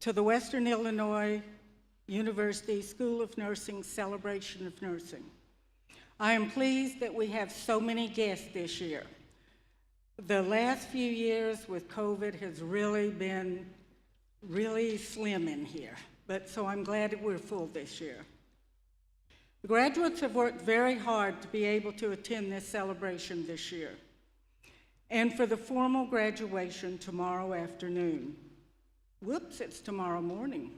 to the Western Illinois University School of Nursing Celebration of Nursing. I am pleased that we have so many guests this year. The last few years with COVID has really been slim in here, so I'm glad that we're full this year. The graduates have worked very hard to be able to attend this celebration this year, and for the formal graduation tomorrow afternoon. Whoops, it's tomorrow morning.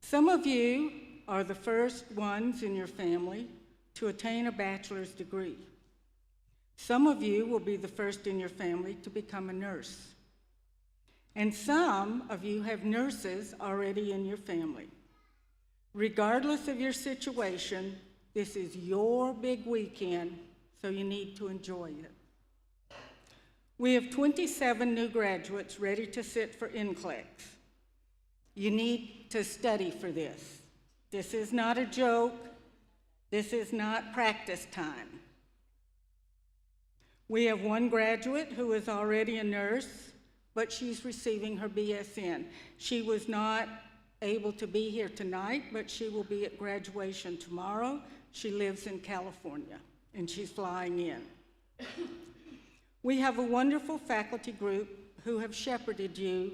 Some of you are the first ones in your family to attain a bachelor's degree. Some of you will be the first in your family to become a nurse. And some of you have nurses already in your family. Regardless of your situation, this is your big weekend, so you need to enjoy it. We have 27 new graduates ready to sit for NCLEX. You need to study for this. This is not a joke. This is not practice time. We have one graduate who is already a nurse, but she's receiving her BSN. She was not able to be here tonight, but she will be at graduation tomorrow. She lives in California, and she's flying in. We have a wonderful faculty group who have shepherded you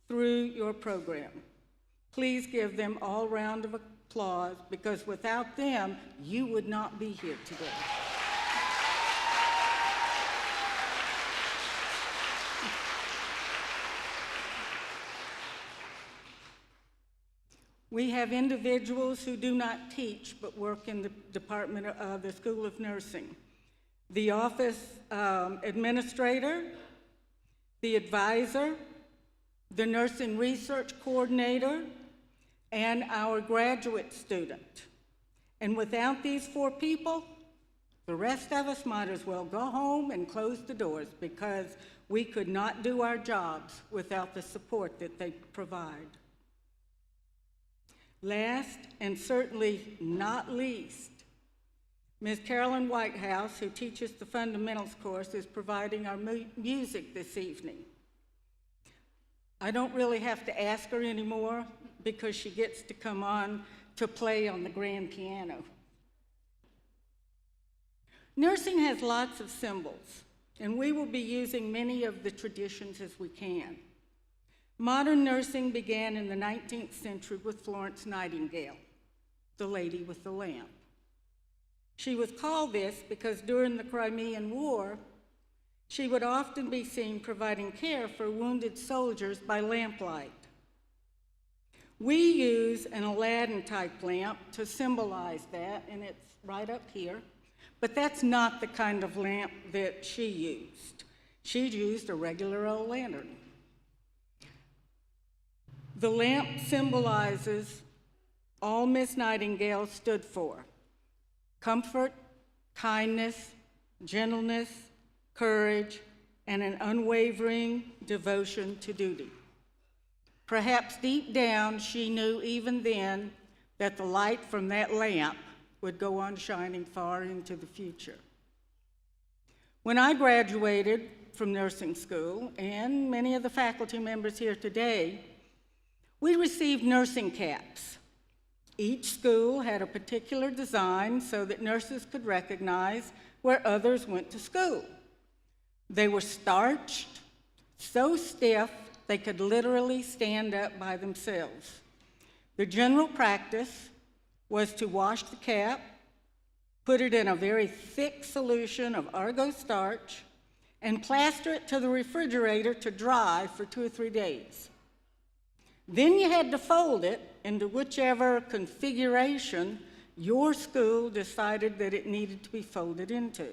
through your program. Please give them all a round of applause, because without them, you would not be here today. We have individuals who do not teach but work in the department of the School of Nursing. The office administrator, the advisor, the nursing research coordinator, and our graduate student. And without these 4 people, the rest of us might as well go home and close the doors, because we could not do our jobs without the support that they provide. Last, and certainly not least, Ms. Carolyn Whitehouse, who teaches the fundamentals course, is providing our music this evening. I don't really have to ask her anymore, because she gets to come on to play on the grand piano. Nursing has lots of symbols, and we will be using many of the traditions as we can. Modern nursing began in the 19th century with Florence Nightingale, the lady with the lamp. She was called this because during the Crimean War, she would often be seen providing care for wounded soldiers by lamplight. We use an Aladdin-type lamp to symbolize that, and it's right up here, but that's not the kind of lamp that she used. She used a regular old lantern. The lamp symbolizes all Miss Nightingale stood for: comfort, kindness, gentleness, courage, and an unwavering devotion to duty. Perhaps deep down, she knew even then that the light from that lamp would go on shining far into the future. When I graduated from nursing school, and many of the faculty members here today, we received nursing caps. Each school had a particular design so that nurses could recognize where others went to school. They were starched, so stiff they could literally stand up by themselves. The general practice was to wash the cap, put it in a very thick solution of Argo starch, and plaster it to the refrigerator to dry for 2 or 3 days. Then you had to fold it into whichever configuration your school decided that it needed to be folded into.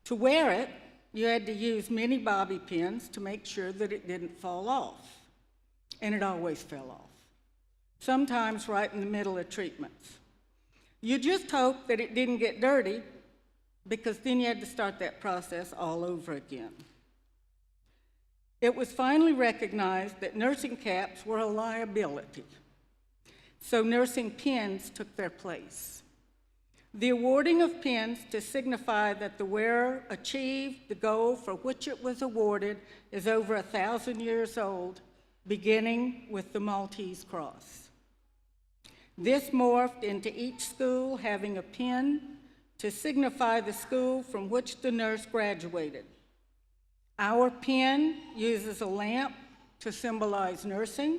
To wear it, you had to use many bobby pins to make sure that it didn't fall off, and it always fell off, sometimes right in the middle of treatments. You just hoped that it didn't get dirty, because then you had to start that process all over again. It was finally recognized that nursing caps were a liability, so nursing pins took their place. The awarding of pins to signify that the wearer achieved the goal for which it was awarded is over 1,000 years old, beginning with the Maltese cross. This morphed into each school having a pin to signify the school from which the nurse graduated. Our pin uses a lamp to symbolize nursing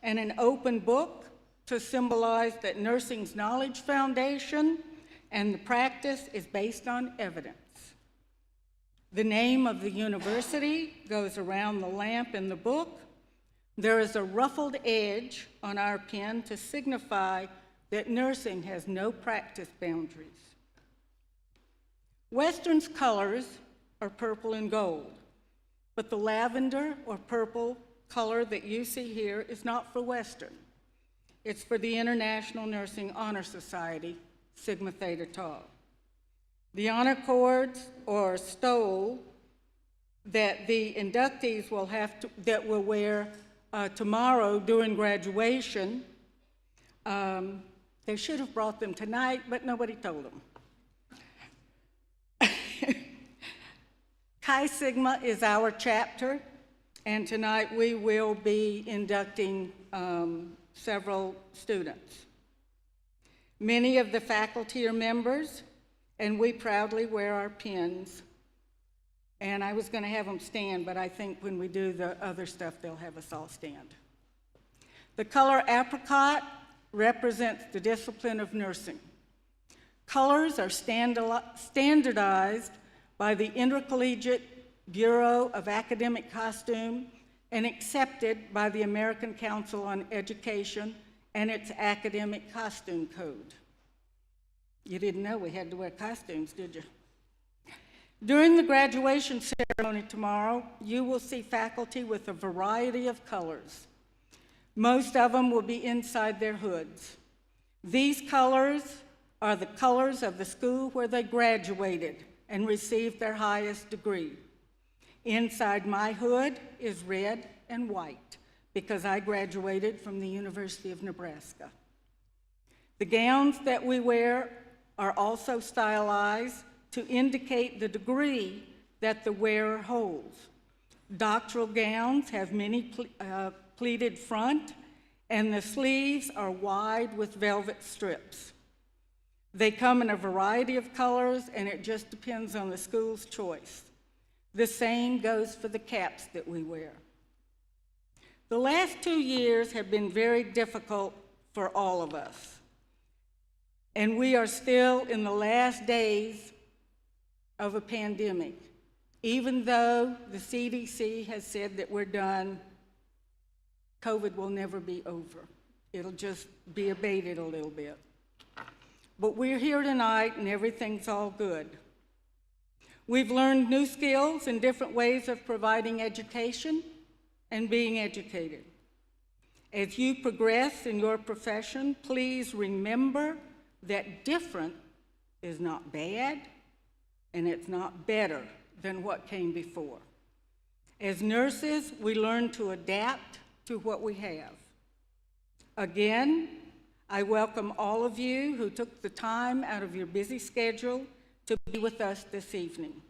and an open book to symbolize that nursing's knowledge foundation and the practice is based on evidence. The name of the university goes around the lamp in the book. There is a ruffled edge on our pin to signify that nursing has no practice boundaries. Western's colors are purple and gold, but the lavender or purple color that you see here is not for Western. It's for the International Nursing Honor Society, Sigma Theta Tau. The honor cords or stole that the inductees will wear tomorrow during graduation, they should have brought them tonight, but nobody told them. Chi Sigma is our chapter, and tonight we will be inducting several students. Many of the faculty are members, and we proudly wear our pins. And I was going to have them stand, but I think when we do the other stuff, they'll have us all stand. The color apricot represents the discipline of nursing. Colors are standardized by the Intercollegiate Bureau of Academic Costume and accepted by the American Council on Education and its Academic Costume Code. You didn't know we had to wear costumes, did you? During the graduation ceremony tomorrow, you will see faculty with a variety of colors. Most of them will be inside their hoods. These colors are the colors of the school where they graduated and received their highest degree. Inside my hood is red and white because I graduated from the University of Nebraska. The gowns that we wear are also stylized to indicate the degree that the wearer holds. Doctoral gowns have many pleated front, and the sleeves are wide with velvet strips. They come in a variety of colors, and it just depends on the school's choice. The same goes for the caps that we wear. The last 2 years have been very difficult for all of us, and we are still in the last days of a pandemic. Even though the CDC has said that we're done, COVID will never be over. It'll just be abated a little bit. But we're here tonight and everything's all good. We've learned new skills and different ways of providing education and being educated. As you progress in your profession, please remember that different is not bad and it's not better than what came before. As nurses, we learn to adapt to what we have. Again, I welcome all of you who took the time out of your busy schedule to be with us this evening.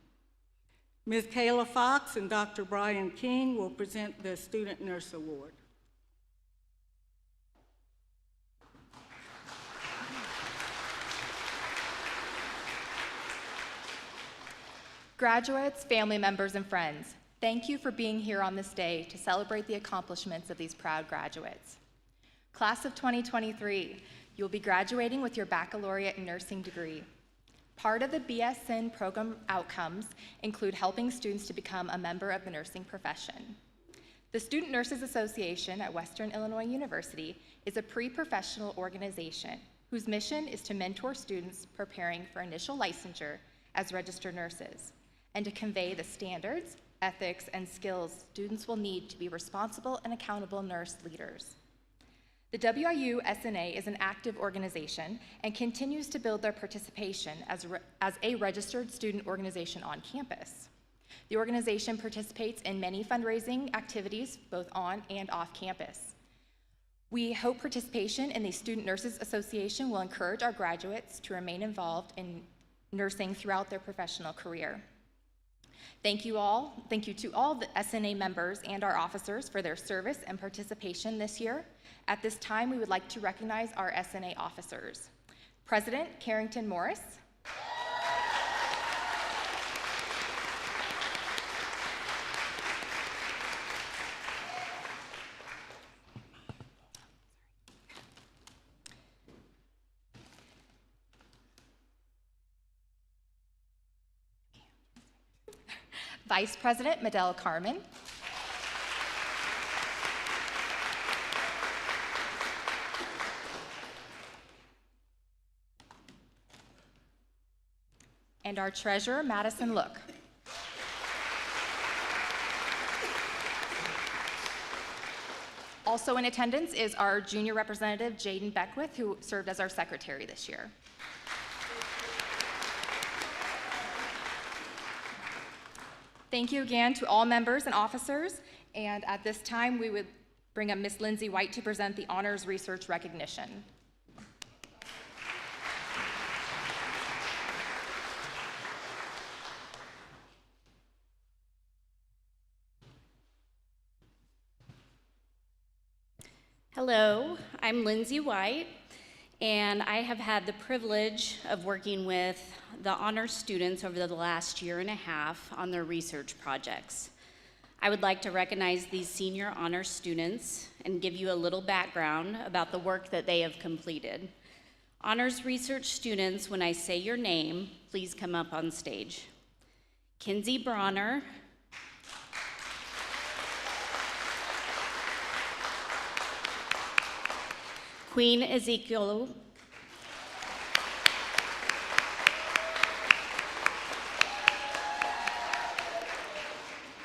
Ms. Kayla Fox and Dr. Brian King will present the Student Nurse Award. Graduates, family members, and friends, thank you for being here on this day to celebrate the accomplishments of these proud graduates. Class of 2023, you'll be graduating with your baccalaureate in nursing degree. Part of the BSN program outcomes include helping students to become a member of the nursing profession. The Student Nurses Association at Western Illinois University is a pre-professional organization whose mission is to mentor students preparing for initial licensure as registered nurses and to convey the standards, ethics, and skills students will need to be responsible and accountable nurse leaders. The WIU SNA is an active organization and continues to build their participation as a registered student organization on campus. The organization participates in many fundraising activities, both on and off campus. We hope participation in the Student Nurses Association will encourage our graduates to remain involved in nursing throughout their professional career. Thank you all. Thank you to all the SNA members and our officers for their service and participation this year. At this time, we would like to recognize our SNA officers. President Carrington Morris. Vice President Medell Carmen. And our Treasurer, Madison Look. Also in attendance is our Junior Representative, Jaden Beckwith, who served as our Secretary this year. Thank you again to all members and officers. And at this time, we would bring up Ms. Lindsay White to present the Honors Research Recognition. Hello, I'm Lindsay White, and I have had the privilege of working with the honors students over the last year and a half on their research projects. I would like to recognize these senior honors students and give you a little background about the work that they have completed. Honors research students, when I say your name, please come up on stage. Kinsey Bronner, Queen Ezekiel,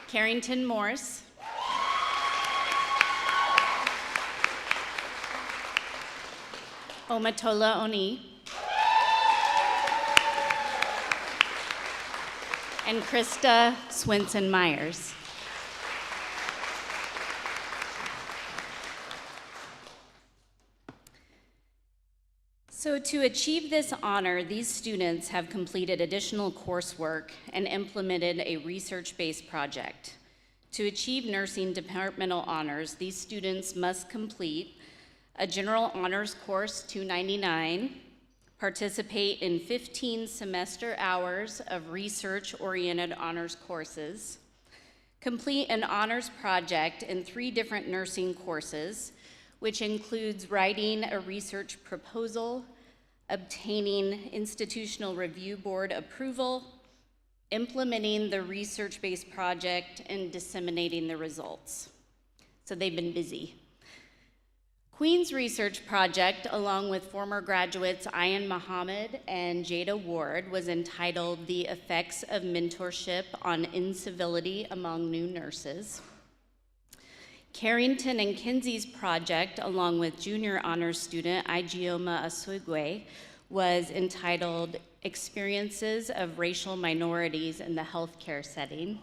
Carrington Morse, Omatola Oni, and Krista Swinson Myers. So to achieve this honor, these students have completed additional coursework and implemented a research-based project. To achieve nursing departmental honors, these students must complete a general honors course 299, participate in 15 semester hours of research-oriented honors courses, complete an honors project in 3 different nursing courses, which includes writing a research proposal, obtaining institutional review board approval, implementing the research-based project, and disseminating the results. So they've been busy. Queen's research project, along with former graduates Ayan Muhammad and Jada Ward, was entitled The Effects of Mentorship on Incivility Among New Nurses. Carrington and Kinsey's project, along with junior honors student Ijeoma Asugwe, was entitled Experiences of Racial Minorities in the Healthcare Setting.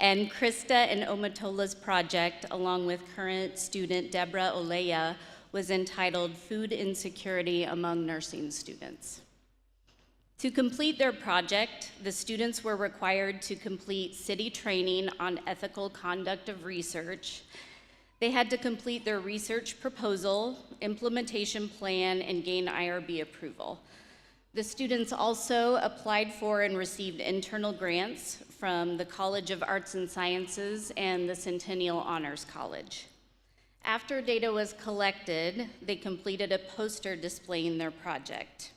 And Krista and Omatola's project, along with current student Deborah Oleya, was entitled Food Insecurity Among Nursing Students. To complete their project, the students were required to complete city training on ethical conduct of research. They had to complete their research proposal, implementation plan, and gain IRB approval. The students also applied for and received internal grants from the College of Arts and Sciences and the Centennial Honors College. After data was collected, they completed a poster displaying their project.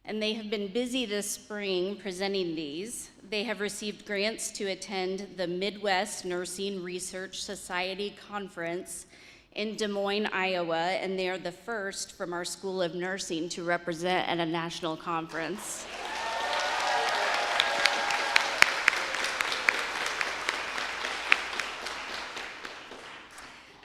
And they have been busy this spring presenting these. They have received grants to attend the Midwest Nursing Research Society Conference in Des Moines, Iowa, and they are the first from our School of Nursing to represent at a national conference.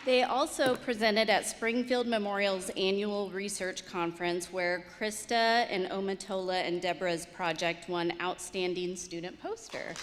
They also presented at Springfield Memorial's annual research conference, where Krista and Omatola and Deborah's project won Outstanding Student Poster.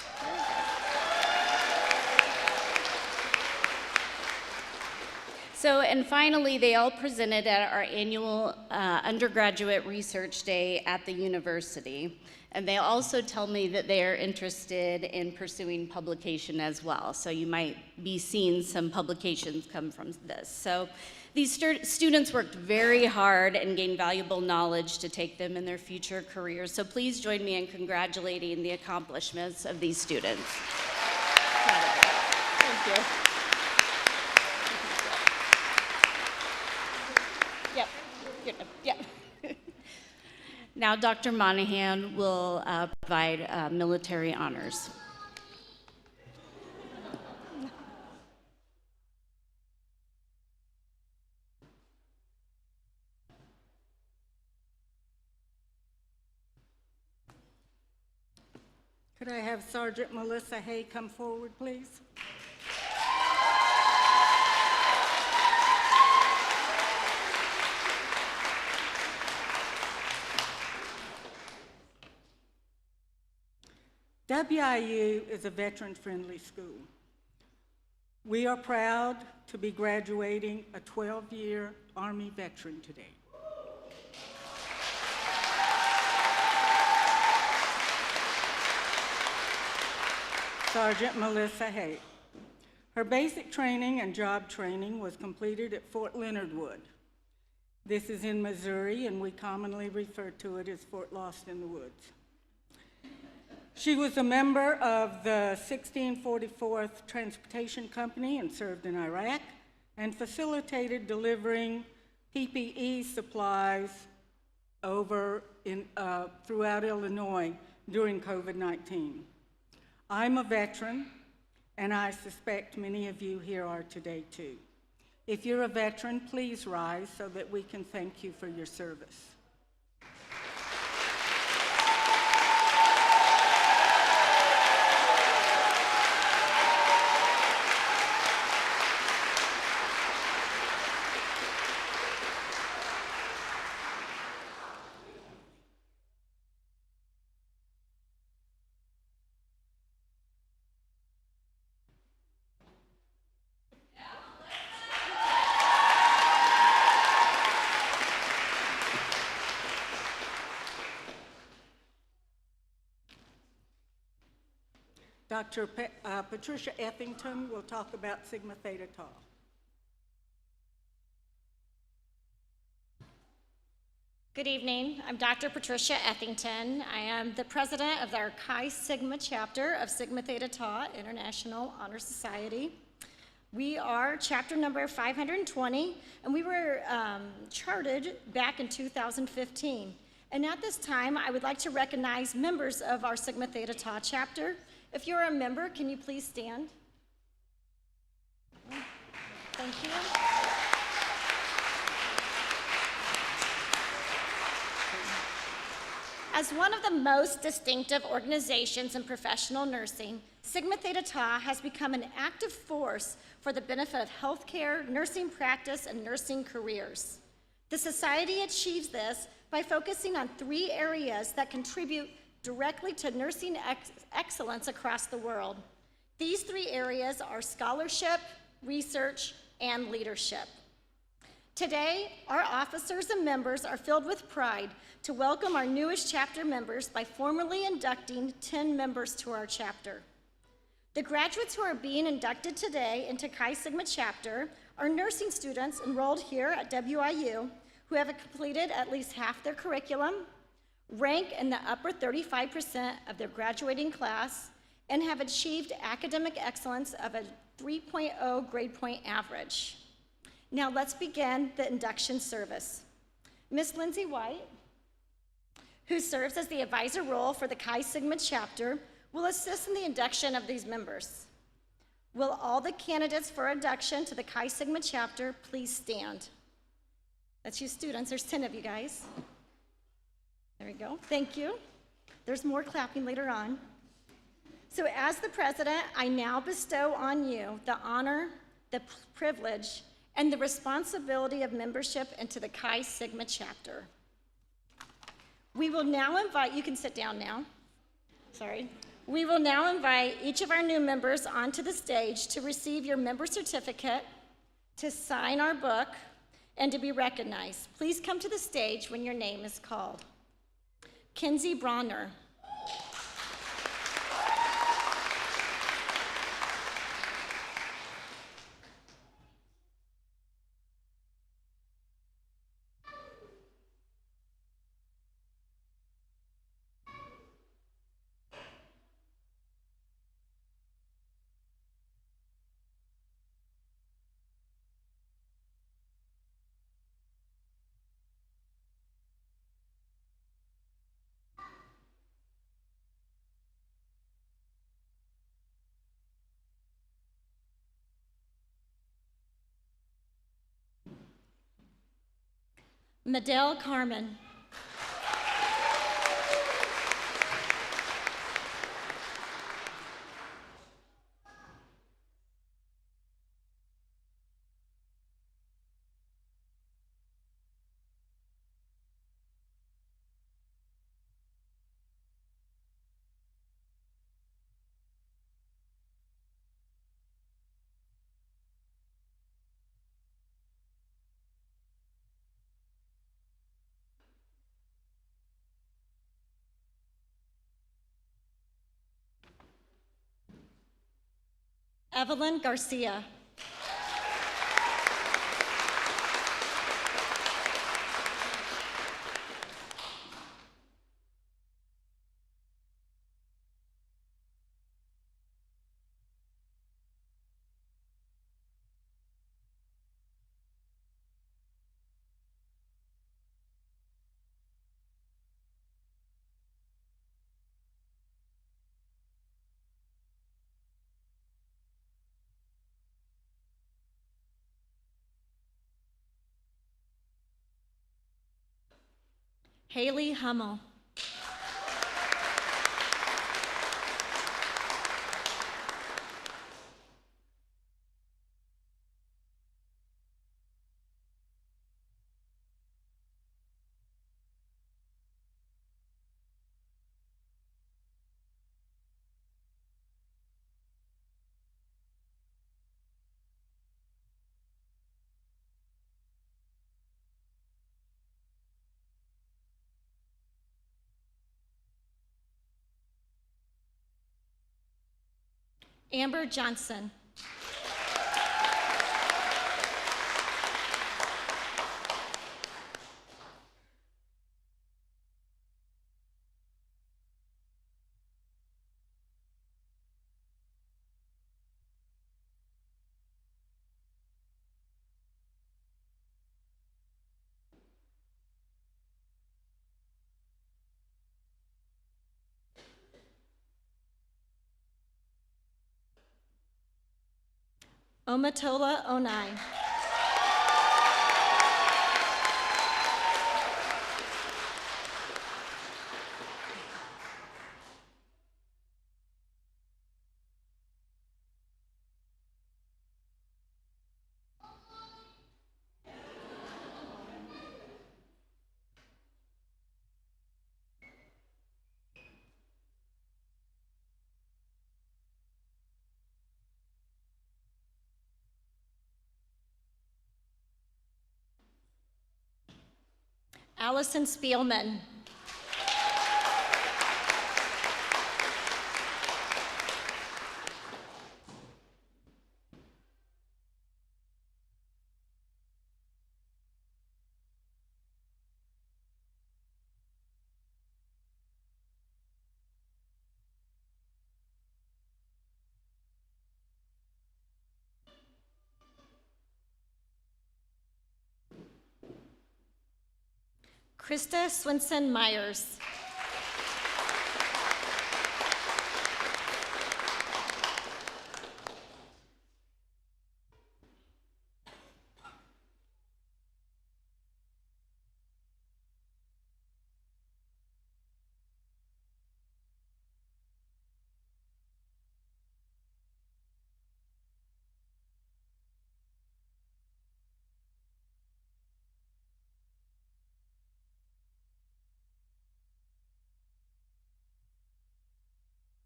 And finally, they all presented at our annual undergraduate research day at the university. And they also tell me that they are interested in pursuing publication as well. So you might be seeing some publications come from this. So these students worked very hard and gained valuable knowledge to take them in their future careers. So please join me in congratulating the accomplishments of these students. Thank you. Yep, good enough. Yep. Now Dr. Monahan will provide military honors. Could I have Sergeant Melissa Hay come forward, please? WIU is a veteran-friendly school. We are proud to be graduating a 12-year Army veteran today. Sergeant Melissa Hay. Her basic training and job training was completed at Fort Leonard Wood. This is in Missouri, and we commonly refer to it as Fort Lost in the Woods. She was a member of the 1644th Transportation Company and served in Iraq and facilitated delivering PPE supplies throughout Illinois during COVID-19. I'm a veteran, and I suspect many of you here are today too. If you're a veteran, please rise so that we can thank you for your service. Dr. Patricia Effington will talk about Sigma Theta Tau. Good evening. I'm Dr. Patricia Effington. I am the president of our Chi Sigma chapter of Sigma Theta Tau International Honor Society. We are chapter number 520, and we were chartered back in 2015. And at this time, I would like to recognize members of our Sigma Theta Tau chapter. If you're a member, can you please stand? Thank you. As one of the most distinctive organizations in professional nursing, Sigma Theta Tau has become an active force for the benefit of healthcare, nursing practice, and nursing careers. The Society achieves this by focusing on 3 areas that contribute directly to nursing excellence across the world. These 3 areas are scholarship, research, and leadership. Today, our officers and members are filled with pride to welcome our newest chapter members by formally inducting 10 members to our chapter. The graduates who are being inducted today into Chi Sigma chapter are nursing students enrolled here at WIU who have completed at least half their curriculum, rank in the upper 35% of their graduating class, and have achieved academic excellence of a 3.0 grade point average. Now let's begin the induction service. Ms. Lindsay White, who serves as the advisor role for the Chi Sigma chapter, will assist in the induction of these members. Will all the candidates for induction to the Chi Sigma chapter please stand? That's you students, there's 10 of you guys. There we go, thank you. There's more clapping later on. So as the president, I now bestow on you the honor, the privilege, and the responsibility of membership into the Chi Sigma chapter. We will now invite, you can sit down now, sorry. We will now invite each of our new members onto the stage to receive your member certificate, to sign our book and to be recognized. Please come to the stage when your name is called. Kinsey Bronner. Medell Carmen. Evelyn Garcia. Haley Hummel. Amber Johnson. Omatola Onai. Allison Spielman. Krista Swinson Myers.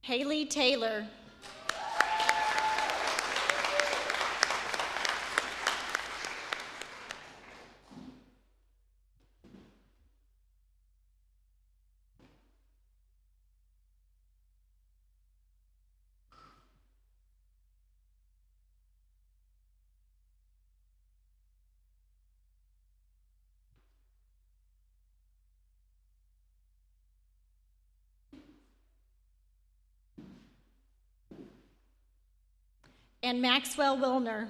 Haley Taylor. and Maxwell Wilner.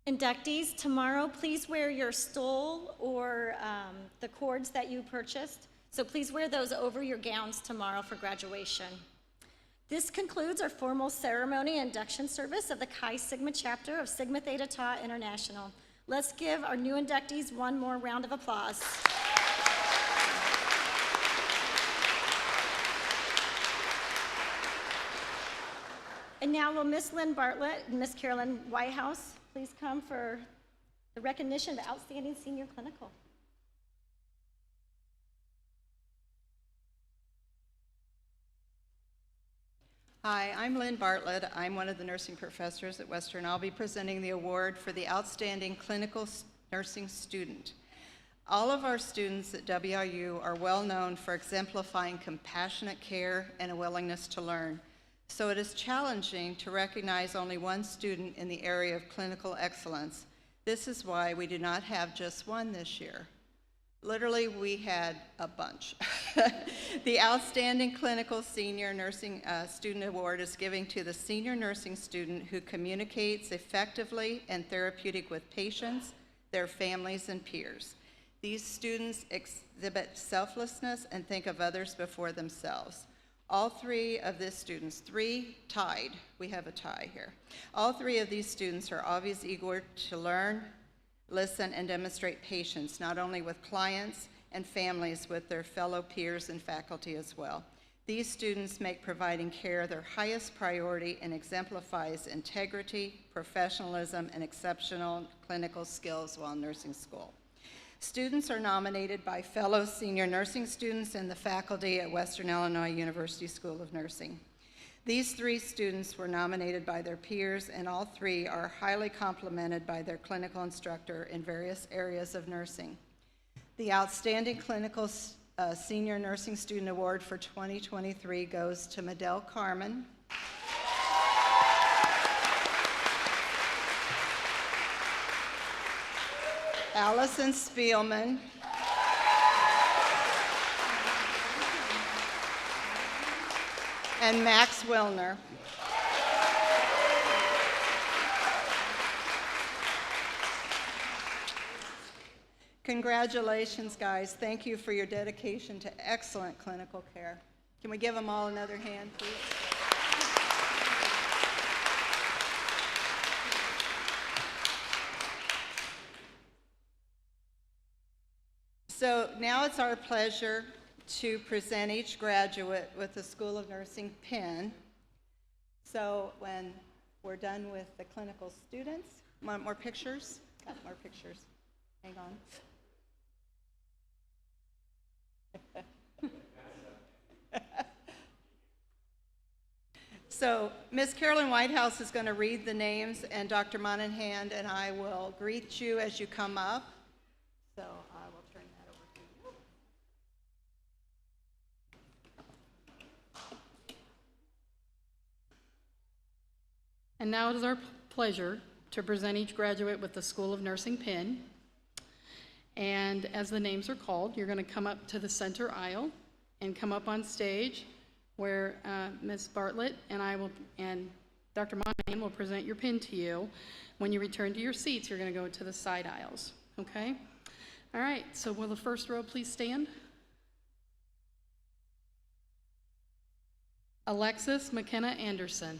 Inductees, tomorrow please wear your stole or the cords that you purchased. So please wear those over your gowns tomorrow for graduation. This concludes our formal ceremony induction service of the Chi Sigma chapter of Sigma Theta Tau International. Let's give our new inductees one more round of applause. And now will Miss Lynn Bartlett and Miss Carolyn Whitehouse please come for the recognition of Outstanding Senior Clinical. Hi, I'm Lynn Bartlett. I'm one of the nursing professors at Western. I'll be presenting the award for the Outstanding Clinical Nursing Student. All of our students at WIU are well known for exemplifying compassionate care and a willingness to learn. So it is challenging to recognize only one student in the area of clinical excellence. This is why we do not have just one this year. Literally, we had a bunch. The Outstanding Clinical Senior Nursing Student Award is given to the senior nursing student who communicates effectively and therapeutic with patients, their families, and peers. These students exhibit selflessness and think of others before themselves. All three of these students, three tied, we have a tie here. All three of these students are always eager to learn, listen, and demonstrate patience, not only with clients and families, with their fellow peers and faculty as well. These students make providing care their highest priority and exemplifies integrity, professionalism, and exceptional clinical skills while in nursing school. Students are nominated by fellow senior nursing students and the faculty at Western Illinois University School of Nursing. These three students were nominated by their peers, and all three are highly complimented by their clinical instructor in various areas of nursing. The Outstanding Clinical Senior Nursing Student Award for 2023 goes to Medell Carmen, Allison Spielman, and Max Wilner. Congratulations, guys. Thank you for your dedication to excellent clinical care. Can we give them all another hand, please? So now it's our pleasure to present each graduate with the School of Nursing pin. So when we're done with the clinical students, want more pictures? Got more pictures. Hang on. So Ms. Carolyn Whitehouse is going to read the names, and Dr. Monahan and I will greet you as you come up. So I will turn that over to you. And now it is our pleasure to present each graduate with the School of Nursing pin. And as the names are called, you're going to come up to the center aisle and come up on stage where Ms. Bartlett and Dr. Monahan will present your pin to you. When you return to your seats, you're going to go to the side aisles, okay? All right, so will the first row please stand? Alexis McKenna Anderson.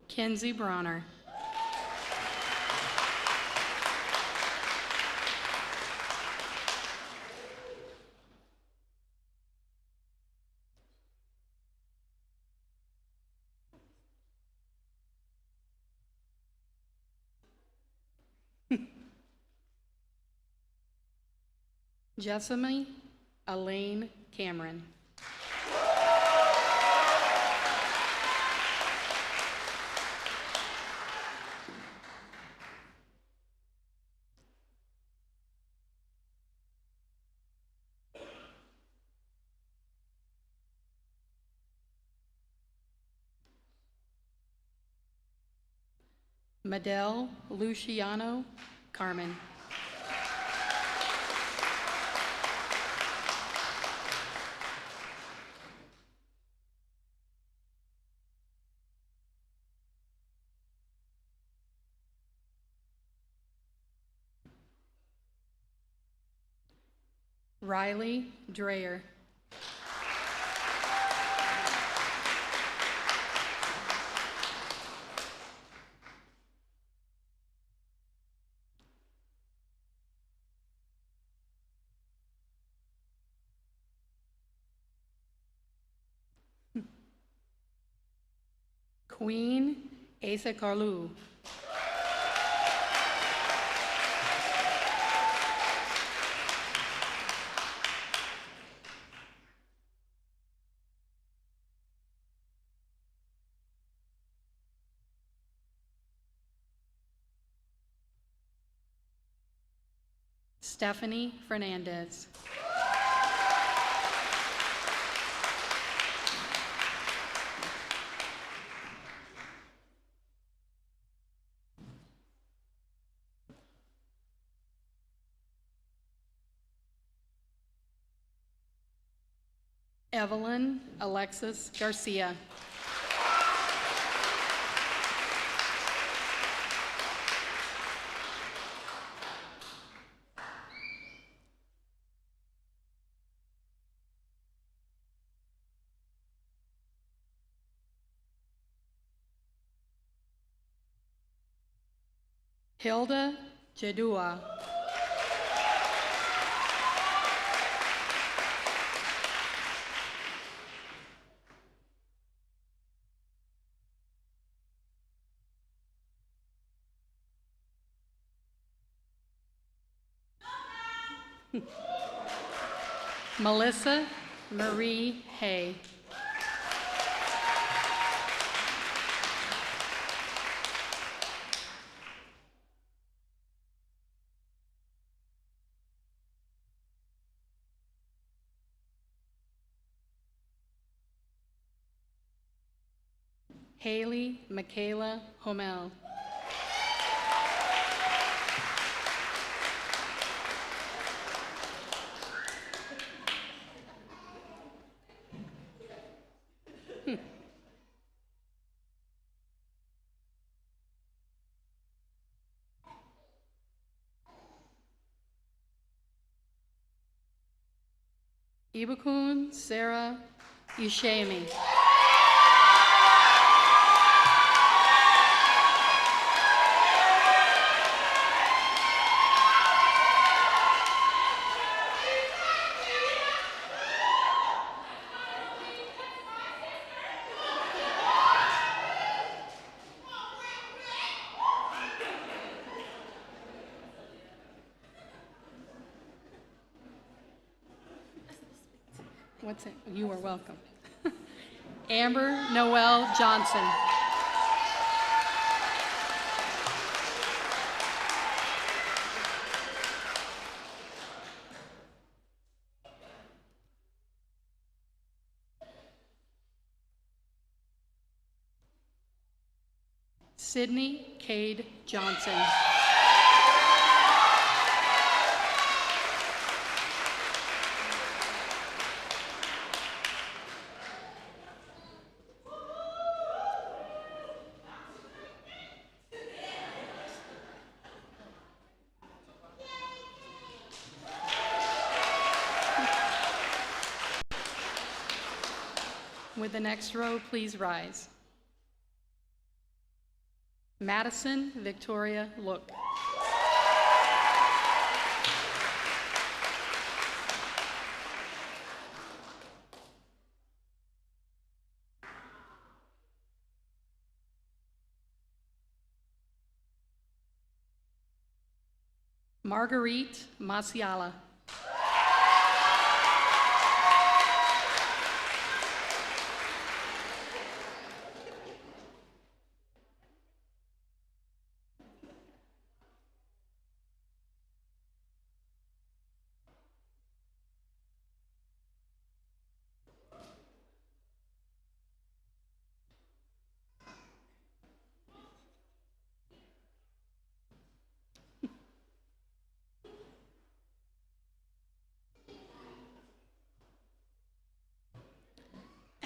Kenzie Bronner. Jessamy Elaine Cameron. Medell Luciano Carmen. Riley Dreyer. Queen Asa Carlu. Stephanie Fernandez. Evelyn Alexis Garcia. Hilda Jadua. Melissa Marie Hay. Haley Michaela Homel. Ibukun Sarah Ishemi. What's it? You are welcome. Amber Noel Johnson. Sydney Cade Johnson. With the next row, please rise. Madison Victoria Look. Marguerite Masiala.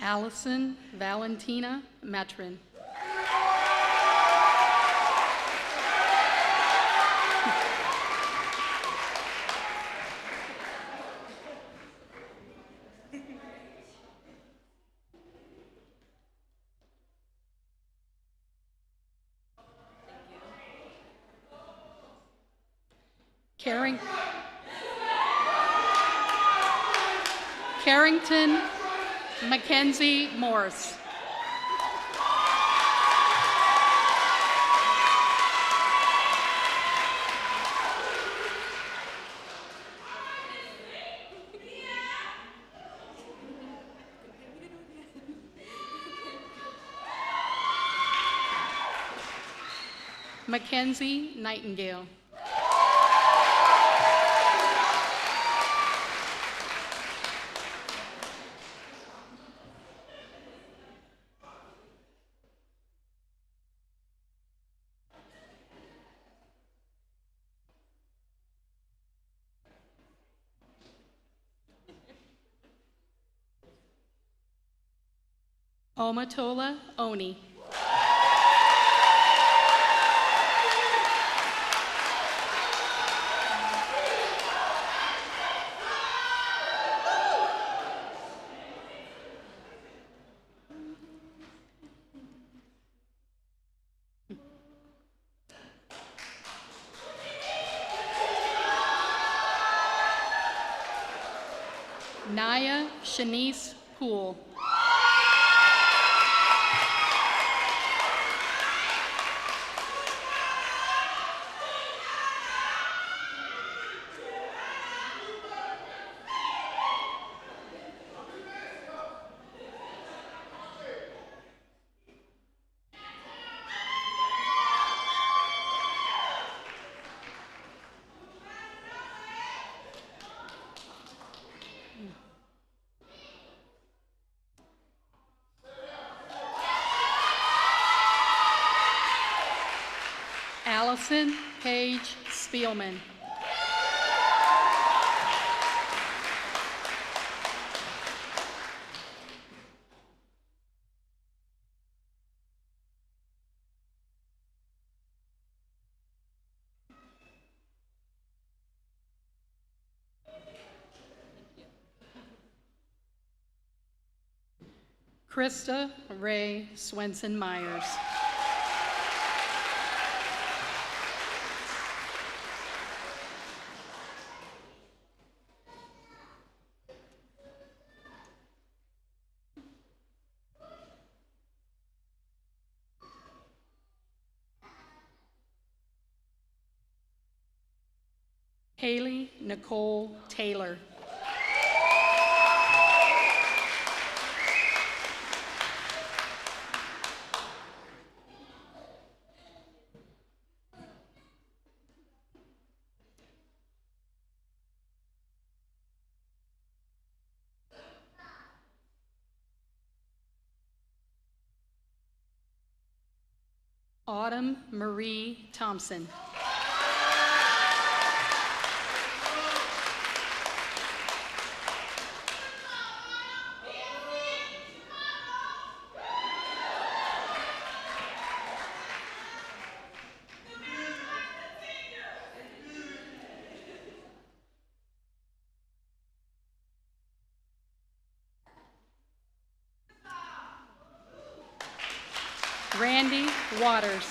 Allison Valentina Metrin. Carrington Mackenzie Morse. Mackenzie Nightingale. Omatola Oni. Naya Shanice Poole. Allison Paige Spielman. Krista Ray Swenson Myers. Haley Nicole Taylor. Autumn Marie Thompson. Randy Waters.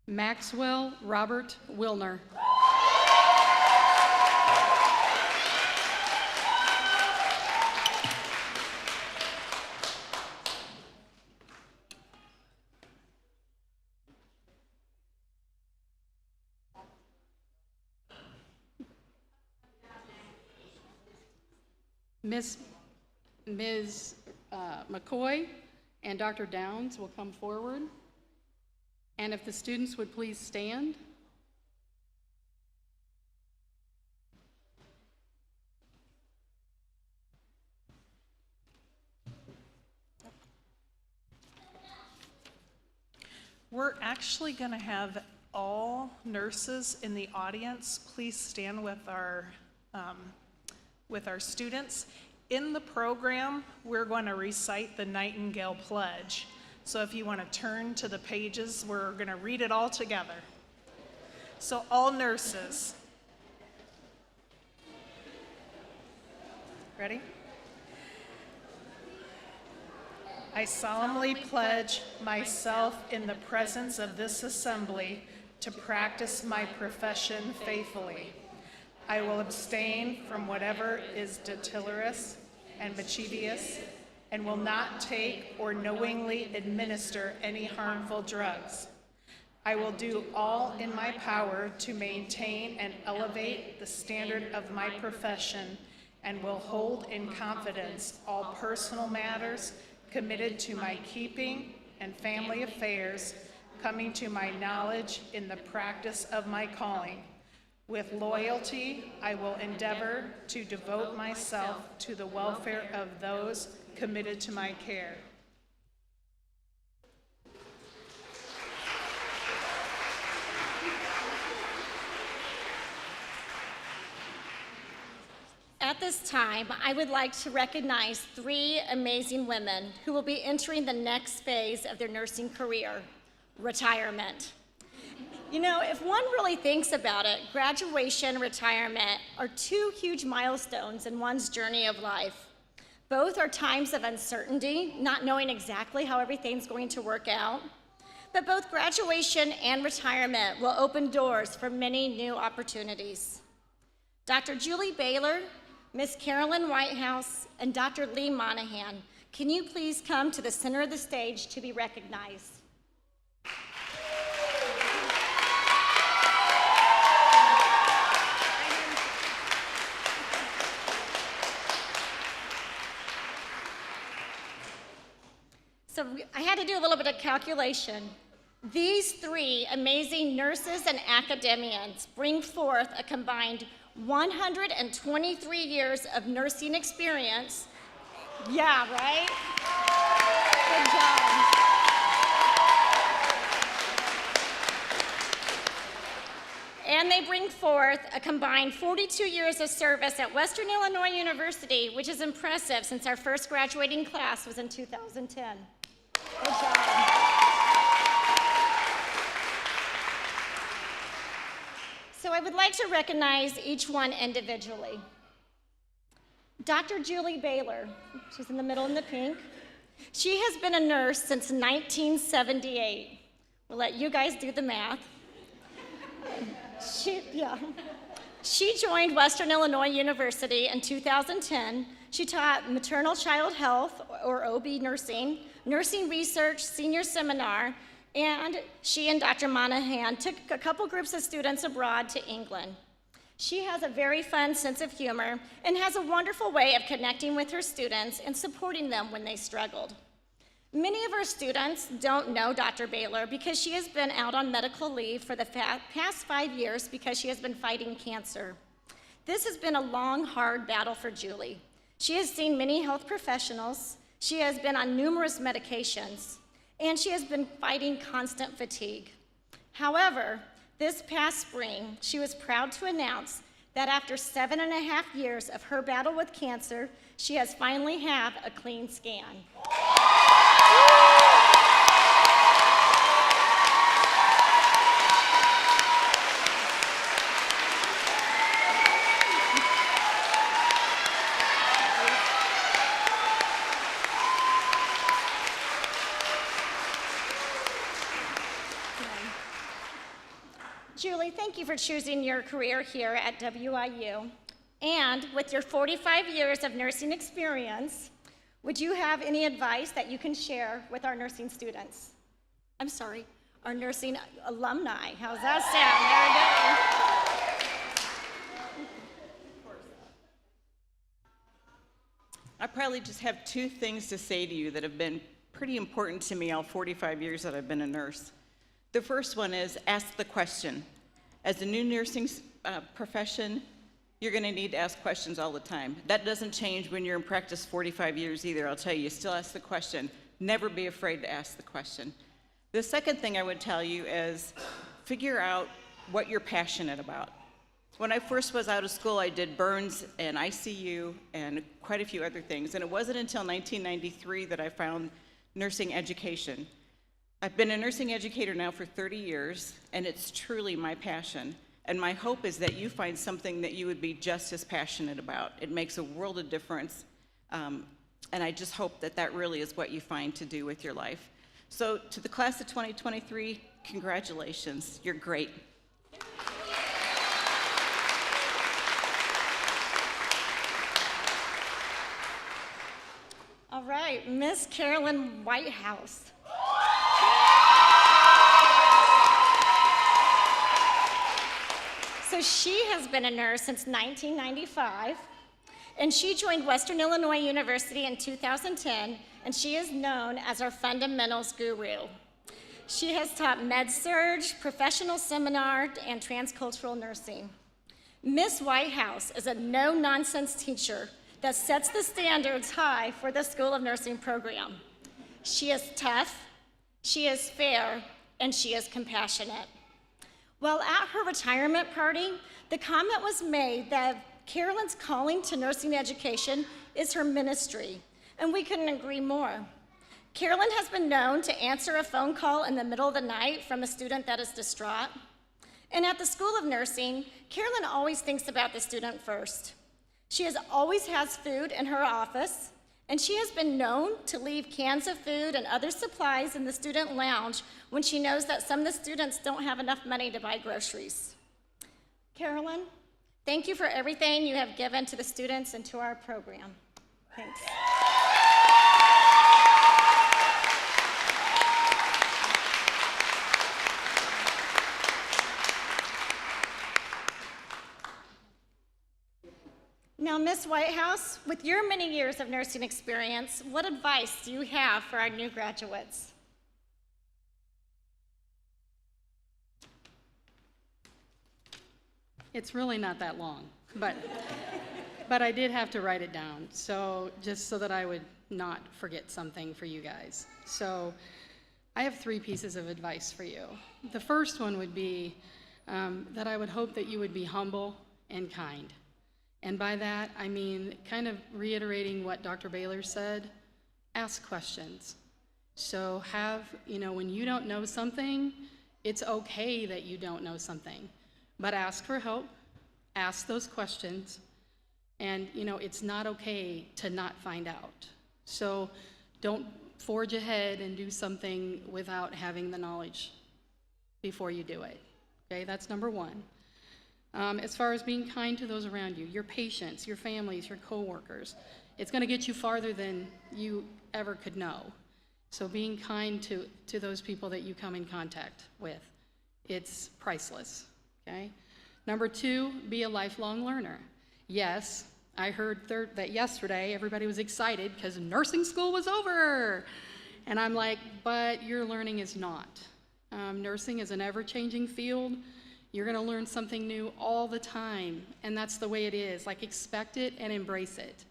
Maxwell Robert Wilner. Ms. McCoy and Dr. Downs will come forward. And if the students would please stand. We're actually going to have all nurses in the audience. Please stand with our students. In the program, we're going to recite the Nightingale Pledge. So if you want to turn to the pages, we're going to read it all together. So all nurses. Ready? I solemnly pledge myself in the presence of this assembly to practice my profession faithfully. I will abstain from whatever is deleterious and mischievous, and will not take or knowingly administer any harmful drugs. I will do all in my power to maintain and elevate the standard of my profession, and will hold in confidence all personal matters committed to my keeping and family affairs coming to my knowledge in the practice of my calling. With loyalty, I will endeavor to devote myself to the welfare of those committed to my care. At this time, I would like to recognize 3 amazing women who will be entering the next phase of their nursing career, retirement. You know, if one really thinks about it, graduation and retirement are 2 huge milestones in one's journey of life. Both are times of uncertainty, not knowing exactly how everything's going to work out. But both graduation and retirement will open doors for many new opportunities. Dr. Julie Baylor, Ms. Carolyn Whitehouse, and Dr. Lee Monahan, can you please come to the center of the stage to be recognized? So I had to do a little bit of calculation. These 3 amazing nurses and academians bring forth a combined 123 years of nursing experience. Yeah, right? Good job. And they bring forth a combined 42 years of service at Western Illinois University, which is impressive since our first graduating class was in 2010. Good job. So I would like to recognize each one individually. Dr. Julie Baylor, she's in the middle in the pink. She has been a nurse since 1978. We'll let you guys do the math. She joined Western Illinois University in 2010. She taught maternal child health, or OB nursing, nursing research, senior seminar, and she and Dr. Monahan took a couple groups of students abroad to England. She has a very fun sense of humor and has a wonderful way of connecting with her students and supporting them when they struggled. Many of our students don't know Dr. Baylor because she has been out on medical leave for the past 5 years because she has been fighting cancer. This has been a long, hard battle for Julie. She has seen many health professionals, she has been on numerous medications, and she has been fighting constant fatigue. However, this past spring, she was proud to announce that after 7.5 years of her battle with cancer, she has finally had a clean scan. Julie, thank you for choosing your career here at WIU. And with your 45 years of nursing experience, would you have any advice that you can share with our nursing students? I'm sorry, our nursing alumni. How's that sound? There we go. I probably just have 2 things to say to you that have been pretty important to me all 45 years that I've been a nurse. The first one is ask the question. As a new nursing profession, you're going to need to ask questions all the time. That doesn't change when you're in practice 45 years either. I'll tell you, you still ask the question. Never be afraid to ask the question. The second thing I would tell you is figure out what you're passionate about. When I first was out of school, I did burns and ICU and quite a few other things, and it wasn't until 1993 that I found nursing education. I've been a nursing educator now for 30 years, and it's truly my passion. And my hope is that you find something that you would be just as passionate about. It makes a world of difference, and I just hope that that really is what you find to do with your life. So to the class of 2023, congratulations, you're great. All right, Miss Carolyn Whitehouse. So she has been a nurse since 1995, and she joined Western Illinois University in 2010, and she is known as our fundamentals guru. She has taught med-surg, professional seminar, and transcultural nursing. Miss Whitehouse is a no-nonsense teacher that sets the standards high for the School of Nursing program. She is tough, she is fair, and she is compassionate. While at her retirement party, the comment was made that Carolyn's calling to nursing education is her ministry, and we couldn't agree more. Carolyn has been known to answer a phone call in the middle of the night from a student that is distraught. And at the School of Nursing, Carolyn always thinks about the student first. She always has food in her office, and she has been known to leave cans of food and other supplies in the student lounge when she knows that some of the students don't have enough money to buy groceries. Carolyn, thank you for everything you have given to the students and to our program. Thanks. Now, Ms. Whitehouse, with your many years of nursing experience, what advice do you have for our new graduates? It's really not that long, but I did have to write it down, so just so that I would not forget something for you guys. So I have 3 pieces of advice for you. The first one would be that I would hope that you would be humble and kind. And by that, I mean kind of reiterating what Dr. Baylor said, ask questions. So when you don't know something, it's okay that you don't know something, but ask for help, ask those questions, and it's not okay to not find out. So don't forge ahead and do something without having the knowledge before you do it. Okay, that's number 1. As far as being kind to those around you, your patients, your families, your coworkers, it's going to get you farther than you ever could know. So being kind to those people that you come in contact with, it's priceless, okay? Number 2, be a lifelong learner. Yes, I heard that yesterday everybody was excited because nursing school was over. And I'm like, but your learning is not. Nursing is an ever-changing field. You're going to learn something new all the time, and that's the way it is. Like, expect it and embrace it.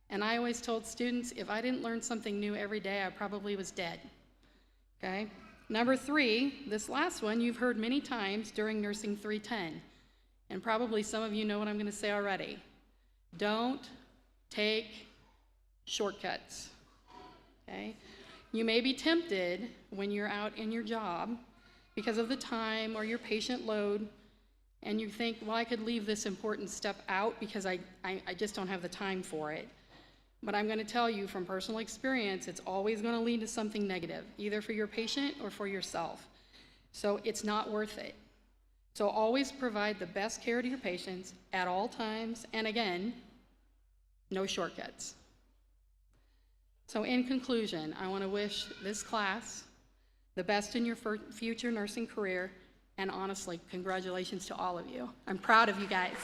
And I always told students, if I didn't learn something new every day, I probably was dead, okay? Number 3, this last one you've heard many times during Nursing 310, and probably some of you know what I'm going to say already. Don't take shortcuts, okay? You may be tempted when you're out in your job because of the time or your patient load, and you think, well, I could leave this important step out because I just don't have the time for it. But I'm going to tell you from personal experience, it's always going to lead to something negative, either for your patient or for yourself. So it's not worth it. So always provide the best care to your patients at all times, and again, no shortcuts. So in conclusion, I want to wish this class the best in your future nursing career, and honestly, congratulations to all of you. I'm proud of you guys.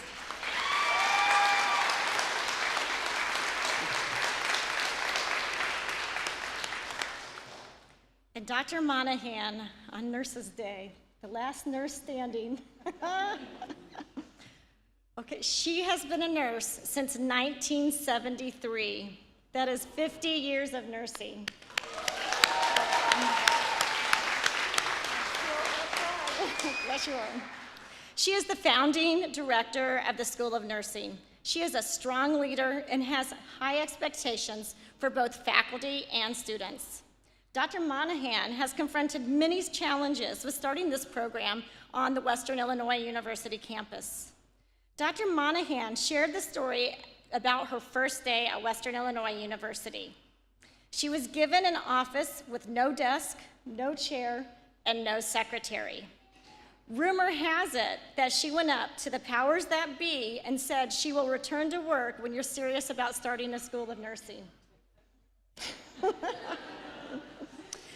And Dr. Monahan, on Nurses Day, the last nurse standing. Okay, she has been a nurse since 1973. That is 50 years of nursing. Bless your heart. She is the founding director of the School of Nursing. She is a strong leader and has high expectations for both faculty and students. Dr. Monahan has confronted many challenges with starting this program on the Western Illinois University campus. Dr. Monahan shared the story about her first day at Western Illinois University. She was given an office with no desk, no chair, and no secretary. Rumor has it that she went up to the powers that be and said she will return to work when you're serious about starting a school of nursing.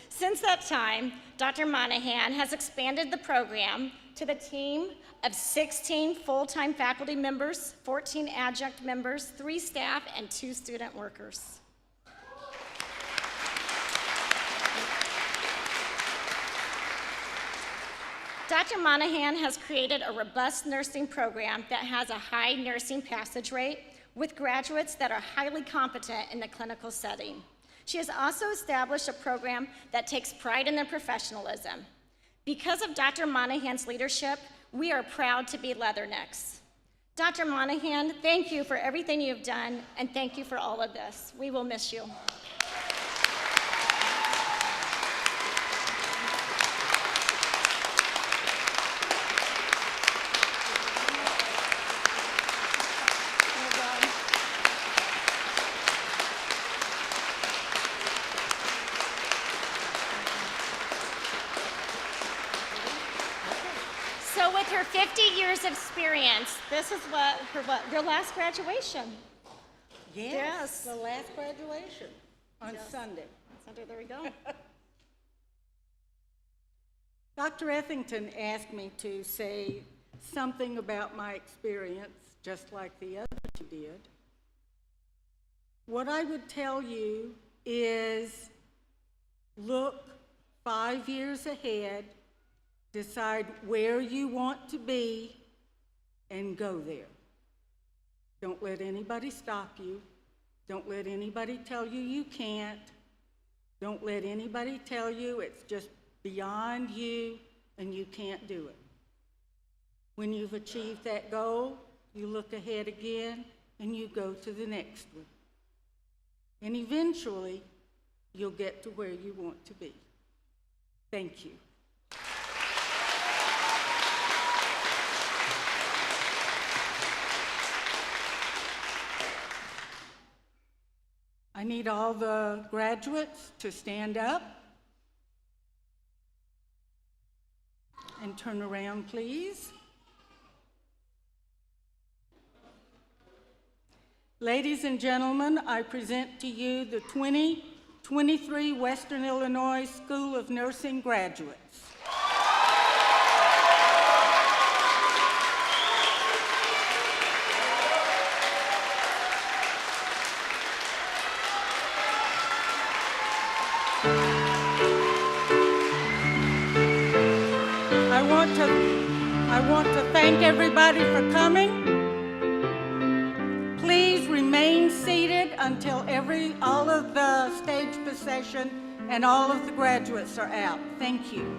Since that time, Dr. Monahan has expanded the program to the team of 16 full-time faculty members, 14 adjunct members, 3 staff, and 2 student workers. Dr. Monahan has created a robust nursing program that has a high nursing passage rate with graduates that are highly competent in the clinical setting. She has also established a program that takes pride in their professionalism. Because of Dr. Monahan's leadership, we are proud to be Leathernecks. Dr. Monahan, thank you for everything you've done, and thank you for all of this. We will miss you. So with her 50 years of experience, this is your last graduation. Yes, the last graduation on Sunday. Sunday, there we go. Dr. Ethington asked me to say something about my experience, just like the others did. What I would tell you is look 5 years ahead, decide where you want to be, and go there. Don't let anybody stop you. Don't let anybody tell you you can't. Don't let anybody tell you it's just beyond you and you can't do it. When you've achieved that goal, you look ahead again and you go to the next one. And eventually, you'll get to where you want to be. Thank you. I need all the graduates to stand up and turn around, please. Ladies and gentlemen, I present to you the 2023 Western Illinois School of Nursing graduates. I want to thank everybody for coming. Please remain seated until all of the stage procession and all of the graduates are out. Thank you.